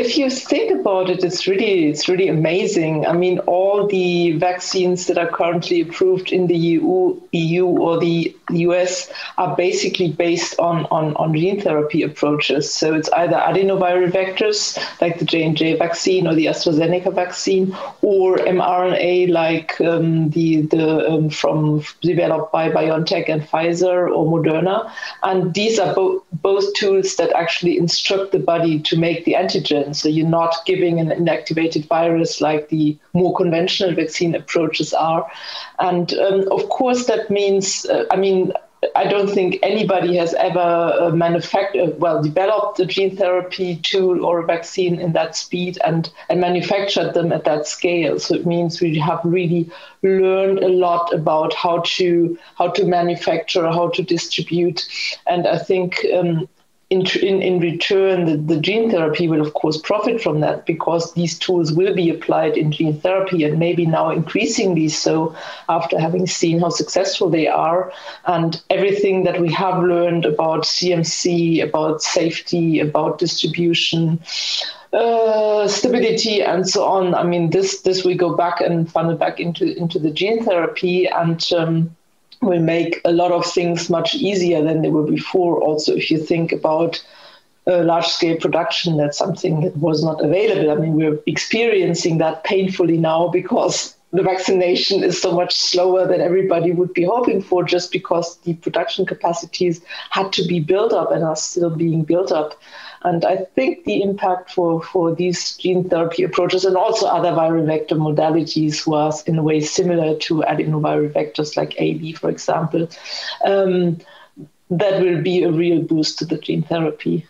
if you think about it, it's really amazing. I mean, all the vaccines that are currently approved in the EU or the US are basically based on gene therapy approaches. So it's either adenoviral vectors like the J&J vaccine or the AstraZeneca vaccine, or mRNA like from developed by BioNTech and Pfizer or Moderna. And these are both tools that actually instruct the body to make the antigen. So you're not giving an inactivated virus like the more conventional vaccine approaches are. And of course, that means, I don't think anybody has ever developed a gene therapy tool or a vaccine in that speed and manufactured them at that scale. So it means we have really learned a lot about how to manufacture, how to distribute. And I think in return, the gene therapy will, of course, profit from that, because these tools will be applied in gene therapy, and maybe now increasingly so after having seen how successful they are. And everything that we have learned about CMC, about safety, about distribution, stability, and so on. I mean, this we go back and funnel back into the gene therapy, and will make a lot of things much easier than they were before. Also, if you think about large-scale production, that's something that was not available. I mean, we're experiencing that painfully now because the vaccination is so much slower than everybody would be hoping for, just because the production capacities had to be built up and are still being built up. And I think the impact for these gene therapy approaches, and also other viral vector modalities was in a way similar to adenoviral vectors like AB, for example, that will be a real boost to the gene therapy.